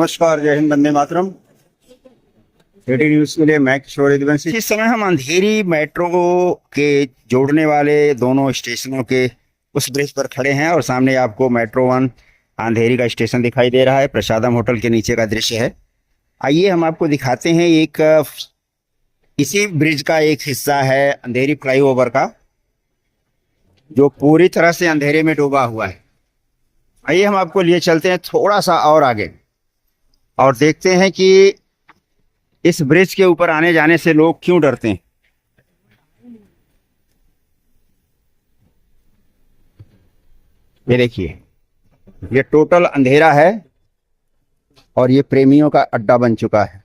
नमस्कार, जय Hind, Vande Mataram. AD news के लिए मैं किशोर यदुवंशी। इस समय हम अंधेरी मेट्रो के जोड़ने वाले दोनों स्टेशनों के उस ब्रिज पर खड़े हैं और सामने आपको मेट्रो 1 अंधेरी का स्टेशन दिखाई दे रहा है। प्रसादम होटल के नीचे का दृश्य है। आइए हम आपको दिखाते हैं। एक इसी ब्रिज का एक हिस्सा है अंधेरी फ्लाईओवर का, जो पूरी तरह से अंधेरे में डूबा हुआ है। आइए हम आपको लिए चलते हैं थोड़ा सा और आगे और देखते हैं कि इस ब्रिज के ऊपर आने जाने से लोग क्यों डरते हैं। ये देखिए, ये टोटल अंधेरा है और ये प्रेमियों का अड्डा बन चुका है।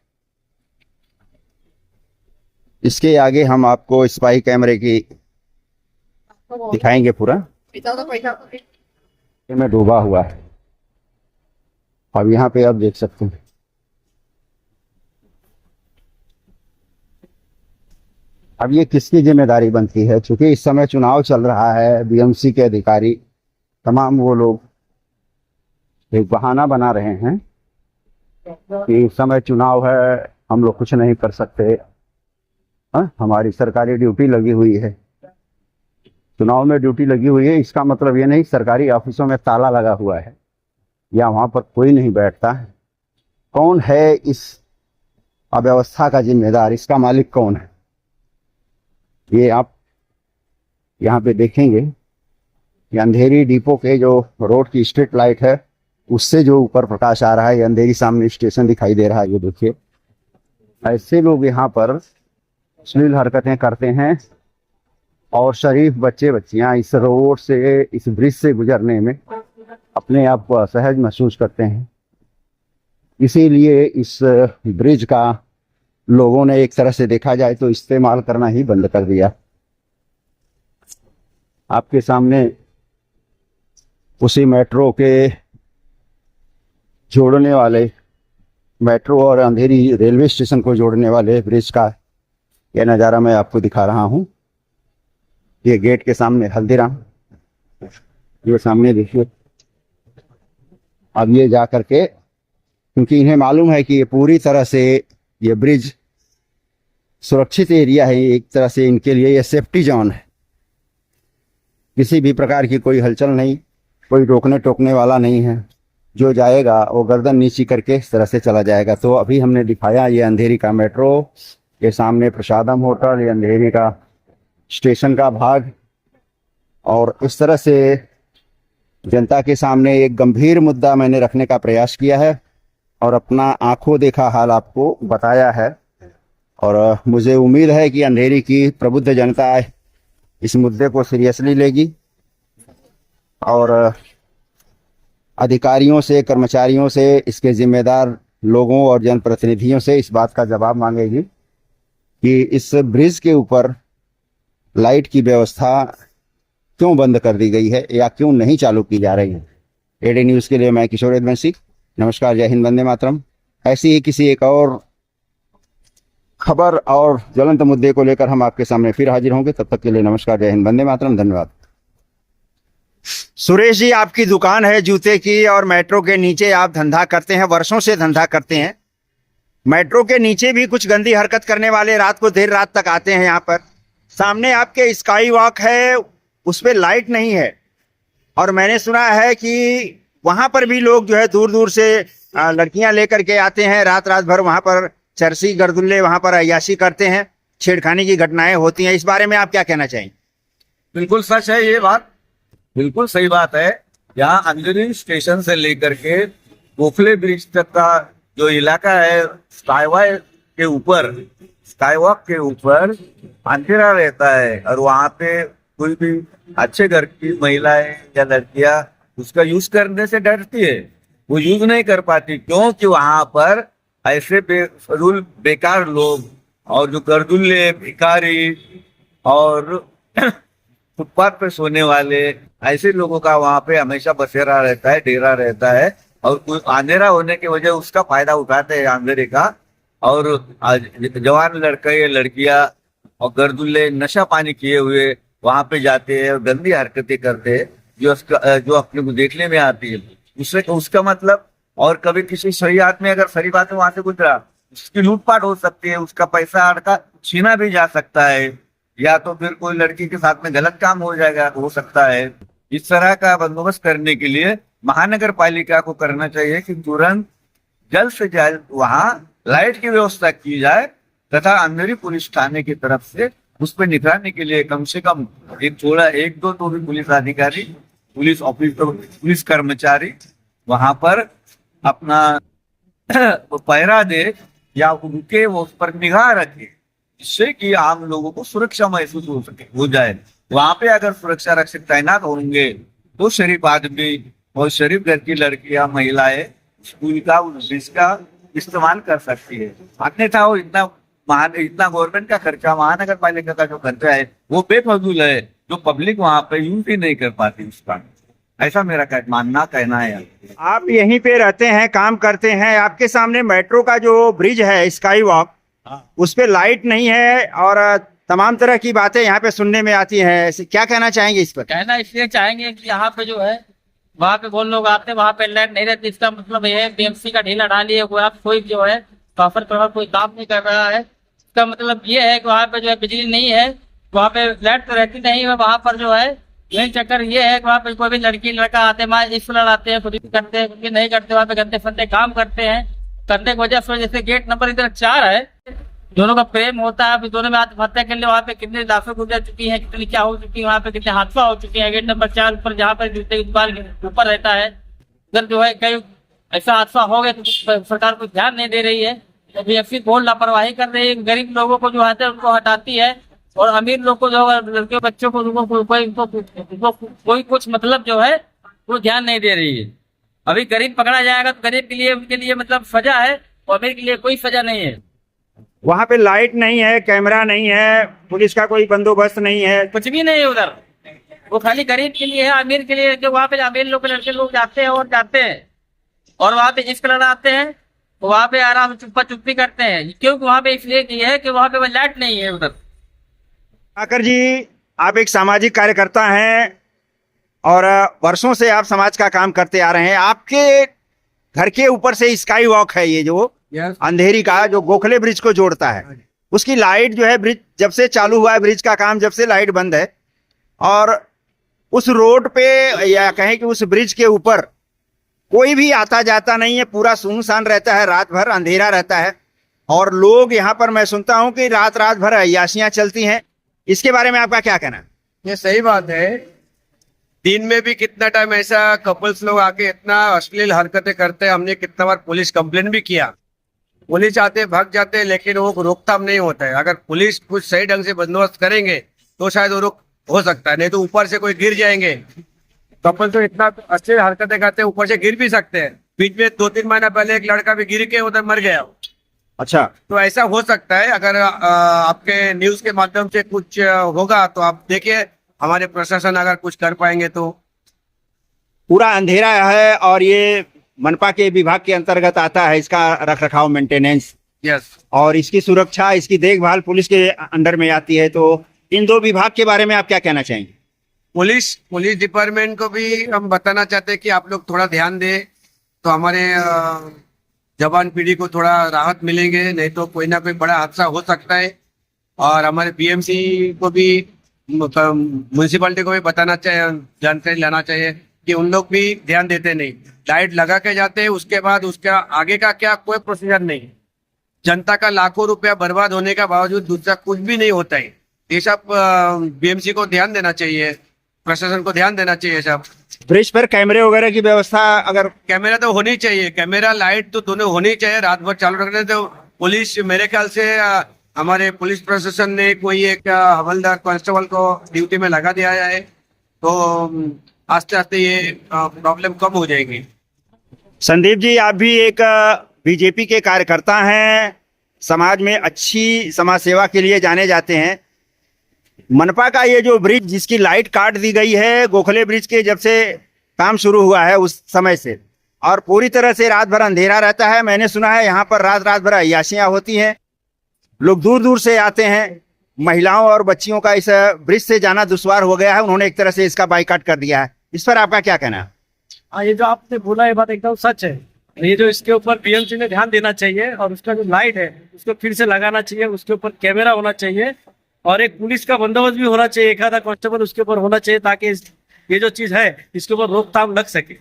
इसके आगे हम आपको स्पाई कैमरे की दिखाएंगे। पूरा में डूबा हुआ है। अब यहाँ पे आप देख सकते हैं। अब ये किसकी जिम्मेदारी बनती है? क्योंकि इस समय चुनाव चल रहा है, बीएमसी के अधिकारी तमाम वो लोग एक बहाना बना रहे हैं कि इस समय चुनाव है, हम लोग कुछ नहीं कर सकते। हमारी सरकारी ड्यूटी लगी हुई है। चुनाव में ड्यूटी लगी हुई है, इसका मतलब ये नहीं सरकारी ऑफिसों में ताला लगा हुआ है या वहां पर कोई नहीं बैठता है। कौन है इस अव्यवस्था का जिम्मेदार? इसका मालिक कौन है? ये आप यहाँ पे देखेंगे। ये अंधेरी डिपो के जो रोड की स्ट्रीट लाइट है, उससे जो ऊपर प्रकाश आ रहा है, ये अंधेरी सामने स्टेशन दिखाई दे रहा है। ये देखिए, ऐसे लोग यहाँ पर अश्लील हरकतें करते हैं और शरीफ बच्चे बच्चियां इस रोड से, इस ब्रिज से गुजरने में अपने आप को असहज महसूस करते हैं। इसीलिए इस ब्रिज का लोगों ने एक तरह से देखा जाए तो इस्तेमाल करना ही बंद कर दिया। आपके सामने उसी मेट्रो के जोड़ने वाले, मेट्रो और अंधेरी रेलवे स्टेशन को जोड़ने वाले ब्रिज का यह नज़ारा मैं आपको दिखा रहा हूँ। ये गेट के सामने हल्दीराम, ये सामने देखिए। अब ये जा करके, क्योंकि इन्हें मालूम है कि ये पूरी तरह से ये ब्रिज सुरक्षित एरिया है, एक तरह से इनके लिए ये सेफ्टी जोन है। किसी भी प्रकार की कोई हलचल नहीं, कोई रोकने टोकने वाला नहीं है। जो जाएगा वो गर्दन नीची करके इस तरह से चला जाएगा। तो अभी हमने दिखाया ये अंधेरी का मेट्रो, ये सामने प्रसादम होटल, ये अंधेरी का स्टेशन का भाग। और इस तरह से जनता के सामने एक गंभीर मुद्दा मैंने रखने का प्रयास किया है और अपना आंखों देखा हाल आपको बताया है। और मुझे उम्मीद है कि अंधेरी की प्रबुद्ध जनता इस मुद्दे को सीरियसली लेगी और अधिकारियों से, कर्मचारियों से, इसके जिम्मेदार लोगों और जनप्रतिनिधियों से इस बात का जवाब मांगेगी कि इस ब्रिज के ऊपर लाइट की व्यवस्था क्यों बंद कर दी गई है या क्यों नहीं चालू की जा रही है। एडी न्यूज़ के लिए मैं किशोर यदुवंशी। नमस्कार, जय हिंद, वंदे मातरम। ऐसी ही किसी एक और खबर और ज्वलंत मुद्दे को लेकर हम आपके सामने फिर हाजिर होंगे। तब तक के लिए नमस्कार, जय हिंद, वंदे मातरम। धन्यवाद। सुरेश जी, आपकी दुकान है जूते की और मेट्रो के नीचे आप धंधा करते हैं, वर्षों से धंधा करते हैं। मेट्रो के नीचे भी कुछ गंदी हरकत करने वाले रात को देर रात तक आते हैं यहाँ पर। सामने आपके स्काई वॉक है, उस पर लाइट नहीं है और मैंने सुना है कि वहां पर भी लोग जो है दूर दूर से लड़कियां लेकर के आते हैं। रात रात भर वहां पर चरसी गर्दुल्ले वहां पर अय्याशी करते हैं, छेड़खानी की घटनाएं होती हैं। इस बारे में आप क्या कहना चाहेंगे? बिल्कुल सच है, ये बात बिल्कुल सही बात है। यहाँ अंधेरी स्टेशन से लेकर के गोखले ब्रिज तक का जो इलाका है, स्काईवॉक के ऊपर अंधेरा रहता है और वहां पे कोई भी अच्छे घर की महिलाएं या लड़कियां उसका यूज करने से डरती है, वो यूज नहीं कर पाती। क्योंकि वहां पर ऐसे बेफजूल बेकार लोग और जो गर्दुल्ले, भिखारी और फुटपाथ पे सोने वाले ऐसे लोगों का वहां पे हमेशा बसेरा रहता है, डेरा रहता है। और कोई अंधेरा होने की वजह उसका फायदा उठाते हैं अंधेरे का। और जवान लड़के लड़कियां और गर्दुल्ले नशा पानी किए हुए वहां पे जाते हैं और गंदी हरकतें करते हैं जो अपने को देखने में आती है। उसका मतलब और कभी किसी सही आदमी अगर शरीफ आदमी वहां से गुजरा, उसकी लूटपाट हो सकती है, उसका पैसा अड़का छीना भी जा सकता है, या तो फिर कोई लड़की के साथ में गलत काम हो जाएगा, हो सकता है। इस तरह का बंदोबस्त करने के लिए महानगर पालिका को करना चाहिए कि तुरंत जल्द से जल्द वहां लाइट की व्यवस्था की जाए, तथा अंधेरी पुलिस थाने की तरफ से उस पर निगरानी के लिए कम से कम एक दो तो भी पुलिस अधिकारी, पुलिस ऑफिसर, पुलिस कर्मचारी वहां पर अपना पहरा दे या उनके वो उस पर निगाह रखे, जिससे कि आम लोगों को सुरक्षा महसूस हो जाए। वहां पे अगर सुरक्षा रक्षक तैनात होंगे तो शरीफ आदमी और शरीफ घर की लड़कियां, महिलाएं स्कूल का ब्रिज का इस्तेमाल कर सकती है। अन्यथा वो इतना गवर्नमेंट का खर्चा, महानगर पालिका का जो खर्चा है वो बेफजूल है, जो पब्लिक वहां पे यूज ही नहीं कर पाती उसका। ऐसा मेरा कहना है। आप यहीं पे रहते हैं, काम करते हैं, आपके सामने मेट्रो का जो ब्रिज है, स्काई वॉक, उस पे लाइट नहीं है और तमाम तरह की बातें यहाँ पे सुनने में आती हैं। क्या कहना चाहेंगे इस पर? कहना इसलिए चाहेंगे कि यहाँ पे जो है वहाँ पे बहुत लोग आते हैं, वहाँ पे लाइट नहीं रहती। इसका मतलब ये है बीएमसी का ढीला ढाली है, कोई जो है प्रॉपर कोई काम नहीं कर रहा है। इसका मतलब ये है कि वहाँ पे जो है बिजली नहीं है, वहाँ पे लाइट तो रहती नहीं है। वहाँ पर जो है मेन चक्कर ये है कि वहाँ पे कोई भी लड़की लड़का आते हैं, स्कूल आते हैं, खुद भी करते हैं, खुद भी नहीं करते, वहाँ पे गंदे फंदे काम करते हैं। करने की वजह से जैसे गेट नंबर इधर 4 है, दोनों का प्रेम होता है, फिर दोनों में आत्महत्या के लिए वहाँ पे कितने लाशें गुजर चुकी हैं, कितनी क्या हो चुकी है, वहाँ पे कितने हादसा हो चुके हैं। गेट नंबर 4 ऊपर जहाँ पर जूते ऊपर रहता है, उधर जो है कई ऐसा हादसा हो गया तो सरकार को ध्यान नहीं दे रही है। बीएमसी बहुत लापरवाही कर रही है, गरीब लोगों को जो आते हैं उनको हटाती है, और अमीर लोग को जो लड़के बच्चों को कोई कुछ मतलब जो है वो ध्यान नहीं दे रही है। अभी गरीब पकड़ा जाएगा तो गरीब के लिए, उनके लिए मतलब सजा है, और अमीर के लिए कोई सजा नहीं है। वहाँ पे लाइट नहीं है, कैमरा नहीं है, पुलिस का कोई बंदोबस्त नहीं है, कुछ भी नहीं है उधर। वो खाली गरीब के लिए है, अमीर के लिए। जो वहाँ पे अमीर लोग लड़के लोग जाते हैं और वहाँ पे इश्क लड़ाते हैं, वहाँ पे आराम चुप्पा चुप्पी करते हैं, क्योंकि वहाँ पे इसलिए नहीं है कि वहाँ पे लाइट नहीं है उधर। आकर जी, आप एक सामाजिक कार्यकर्ता हैं और वर्षों से आप समाज का काम करते आ रहे हैं। आपके घर के ऊपर से स्काई वॉक है, ये जो अंधेरी का जो गोखले ब्रिज को जोड़ता है, उसकी लाइट जो है, ब्रिज जब से चालू हुआ है ब्रिज का काम, जब से लाइट बंद है, और उस रोड पे या कहें कि उस ब्रिज के ऊपर कोई भी आता जाता नहीं है, पूरा सुनसान रहता है, रात भर अंधेरा रहता है, और लोग यहाँ पर, मैं सुनता हूँ कि रात रात भर अय्याशियां चलती हैं। इसके बारे में आपका क्या कहना है? ये सही बात है। दिन में भी कितना टाइम ऐसा कपल्स लोग आके इतना अश्लील हरकतें करते हैं। हमने कितना बार पुलिस कंप्लेन भी किया, पुलिस आते भाग जाते हैं, लेकिन वो रोकथाम नहीं होता है। अगर पुलिस कुछ सही ढंग से बंदोबस्त करेंगे तो शायद वो रोक हो सकता है, नहीं तो ऊपर से कोई गिर जाएंगे। कपल तो इतना अश्लील हरकतें करते हैं, ऊपर से गिर भी सकते हैं। बीच में 2-3 महीना पहले एक लड़का भी गिर के उधर मर गया। अच्छा, तो ऐसा हो सकता है। अगर आपके न्यूज के माध्यम से कुछ होगा तो आप देखिए, हमारे प्रशासन अगर कुछ कर पाएंगे तो। पूरा अंधेरा है और ये मनपा के विभाग के अंतर्गत आता है, इसका रखरखाव, मेंटेनेंस, यस, और इसकी सुरक्षा, इसकी देखभाल पुलिस के अंडर में आती है। तो इन दो विभाग के बारे में आप क्या कहना चाहेंगे? पुलिस डिपार्टमेंट को भी हम बताना चाहते हैं कि आप लोग थोड़ा ध्यान दें, तो हमारे जवान पीढ़ी को थोड़ा राहत मिलेंगे, नहीं तो कोई ना कोई बड़ा हादसा हो सकता है। और हमारे बीएमसी को भी, म्यूनसिपालिटी को भी बताना चाहिए, जानकारी लाना चाहिए कि उन लोग भी ध्यान देते नहीं, लाइट लगा के जाते हैं, उसके बाद उसका आगे का क्या कोई प्रोसीजर नहीं। जनता का लाखों रुपया बर्बाद होने का बावजूद दूसरा कुछ भी नहीं होता है। ये सब बीएमसी को ध्यान देना चाहिए, प्रशासन को ध्यान देना चाहिए। सब ब्रिज पर कैमरे वगैरह की व्यवस्था, अगर कैमरा तो होनी चाहिए, कैमरा लाइट तो दोनों होनी चाहिए, रात भर चालू रखने। तो पुलिस, मेरे ख्याल से हमारे पुलिस प्रशासन ने कोई एक हवलदार कांस्टेबल को ड्यूटी में लगा दिया है, तो आस्ते आस्ते ये प्रॉब्लम कम हो जाएगी। संदीप जी, आप भी एक बीजेपी के कार्यकर्ता हैं, समाज में अच्छी समाज सेवा के लिए जाने जाते हैं। मनपा का ये जो ब्रिज, जिसकी लाइट काट दी गई है गोखले ब्रिज के जब से काम शुरू हुआ है उस समय से, और पूरी तरह से रात भर अंधेरा रहता है। मैंने सुना है यहाँ पर रात रात भर अय्याशियां होती हैं, लोग दूर दूर से आते हैं। महिलाओं और बच्चियों का इस ब्रिज से जाना दुश्वार हो गया है, उन्होंने एक तरह से इसका बाइकाट कर दिया है। इस पर आपका क्या कहना है? हाँ, ये जो आपने बोला ये बात एकदम सच है। ये जो इसके ऊपर बीएमसी ने ध्यान देना चाहिए और उसका जो लाइट है उसको फिर से लगाना चाहिए, उसके ऊपर कैमरा होना चाहिए और एक पुलिस का बंदोबस्त भी होना चाहिए, एक आधा कांस्टेबल उसके ऊपर होना चाहिए ताकि ये जो चीज है इसके ऊपर रोकथाम लग सके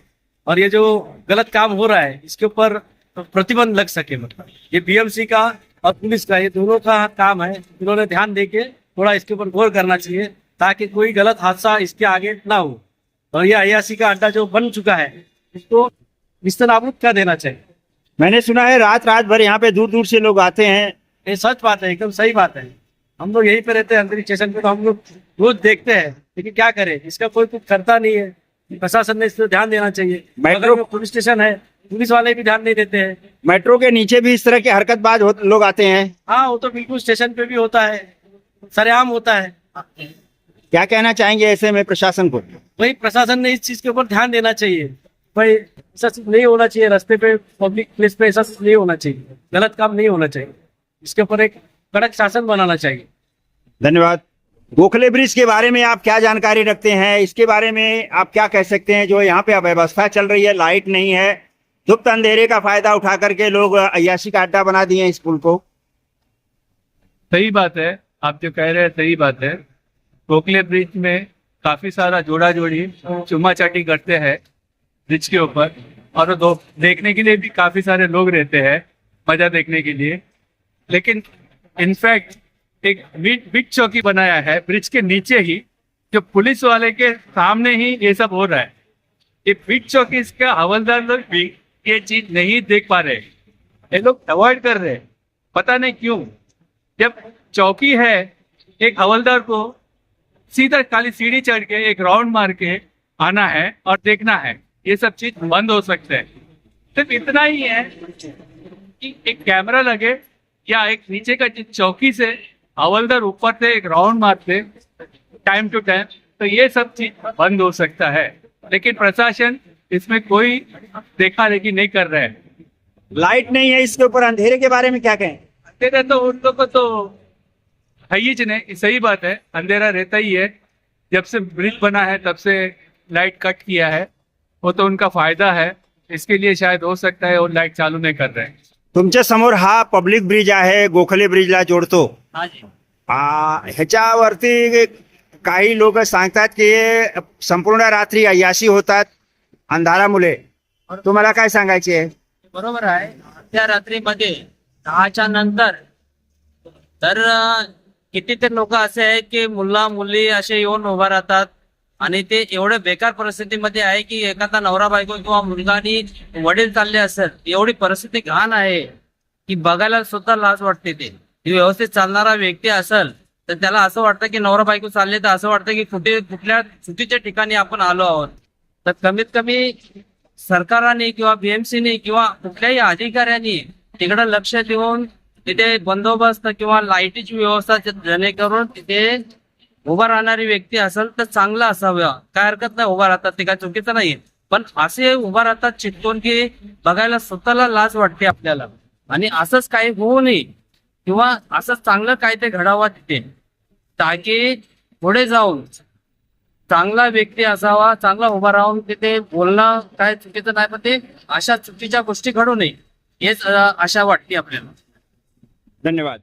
और ये जो गलत काम हो रहा है इसके ऊपर प्रतिबंध लग सके। मतलब ये बीएमसी का और पुलिस का ये दोनों का काम है, इन्होंने ध्यान देके थोड़ा इसके ऊपर गौर करना चाहिए ताकि कोई गलत हादसा इसके आगे ना हो। और ये अय्यासी का अड्डा जो बन चुका है इसको निस्तानाबूद कर देना चाहिए। मैंने सुना है रात रात भर यहाँ पे दूर दूर से लोग आते हैं। ये सच बात है, एकदम सही बात है। हम लोग यहीं पे रहते हैं अंतरिक्ष स्टेशन पे, तो हम लोग रोज देखते हैं, लेकिन क्या करें, इसका कोई कुछ करता नहीं है। प्रशासन ने इस पर ध्यान देना चाहिए। मेट्रो बगल में पुलिस स्टेशन है, पुलिस वाले भी ध्यान नहीं देते हैं। मेट्रो के नीचे भी इस तरह के हरकतबाज लोग आते हैं। हाँ, वो तो बिल्कुल स्टेशन पे भी होता है, सरेआम होता है। क्या कहना चाहेंगे ऐसे में प्रशासन को? वही प्रशासन ने इस चीज के ऊपर ध्यान देना चाहिए। भाई ऐसा चीज नहीं होना चाहिए, रास्ते पे पब्लिक प्लेस पे ऐसा चीज नहीं होना चाहिए, गलत काम नहीं होना चाहिए। इसके ऊपर एक कड़क शासन बनाना चाहिए। धन्यवाद। गोखले ब्रिज के बारे में आप क्या जानकारी रखते हैं? इसके बारे में आप क्या कह सकते हैं? जो यहाँ पे अव्यवस्था चल रही है, लाइट नहीं है, गुप्त अंधेरे का फायदा उठा करके लोग अय्याशी का अड्डा बना दिए इस पुल को। सही बात है, आप जो कह रहे हैं सही बात है। गोखले ब्रिज में काफी सारा जोड़ा जोड़ी चुम्मा चाटी करते हैं ब्रिज के ऊपर, और देखने के लिए भी काफी सारे लोग रहते हैं, मजा देखने के लिए। लेकिन इनफैक्ट एक बिग चौकी बनाया है ब्रिज के नीचे ही, जो पुलिस वाले के सामने ही ये सब हो रहा है। ये बिग चौकी, इसका हवलदार लोग भी ये चीज नहीं देख पा रहे, ये लोग अवॉइड कर रहे हैं, पता नहीं क्यों। जब चौकी है, एक हवलदार को सीधा खाली सीढ़ी चढ़ के एक राउंड मार के आना है और देखना है, ये सब चीज बंद हो सकते हैं। सिर्फ इतना ही है कि एक कैमरा लगे या एक नीचे का चौकी से हवलदार ऊपर से एक राउंड मारते टाइम टू टाइम, तो ये सब चीज बंद हो सकता है। लेकिन प्रशासन इसमें कोई देखा रेखी नहीं कर रहा है। लाइट नहीं है, इसके ऊपर अंधेरे के बारे में क्या कहें? अंधेरा तो उन लोग को तो है ही नहीं, सही बात है, अंधेरा रहता ही है। जब से ब्रिज बना है तब से लाइट कट किया है, वो तो उनका फायदा है, इसके लिए शायद हो सकता है और लाइट चालू नहीं कर रहे हैं। तुमच्या समोर हा पब्लिक ब्रिज आहे, गोखले ब्रिजला जोडतो. हाँ जी। ह्याच्यावरती काही लोक सांगतात की हे संपूर्ण रात्री अय्याशी होतात अंधारामुळे. तुम्हाला काय सांगायचे आहे? बरोबर आहे. त्या रात्रीमध्ये 10च्या नंतर तर कितीतरी लोक असे आहेत की मुला मुली असे येऊन उभा राहतात आणि ते एवढे बेकार परिस्थितीमध्ये आहे की एखादा नवरा बायको किंवा मुलगा आणि वडील चालले असेल, एवढी परिस्थिती घाण आहे की बघायला सुद्धा लाज वाटते. ते व्यवस्थित चालणारा व्यक्ती असेल तर त्याला असं वाटतं की नवरा बायको चालले तर असं वाटतं की कुठल्या चुकीच्या ठिकाणी आपण आलो आहोत. तर कमीत कमी सरकारने किंवा बीएमसीने किंवा कुठल्याही अधिकाऱ्यांनी तिकडे लक्ष देऊन तिथे बंदोबस्त किंवा लाईटीची व्यवस्था जेणेकरून तिथे उभा राहणारी व्यक्ती असेल तर चांगला असावा. काय हरकत नाही, उभा राहतात ते काय चुकीचं नाही, पण असे उभा राहतात चिटकून की बघायला स्वतःला लाज वाटते आपल्याला. आणि असंच काही होऊ नये किंवा असं चांगलं काय ते घडावं तिथे, ताकी पुढे जाऊन चांगला व्यक्ती असावा, चांगला उभा राहून तिथे बोलणं काय चुकीचं नाही, पण ते अशा चुकीच्या गोष्टी घडू नये हेच आशा वाटते आपल्याला. धन्यवाद.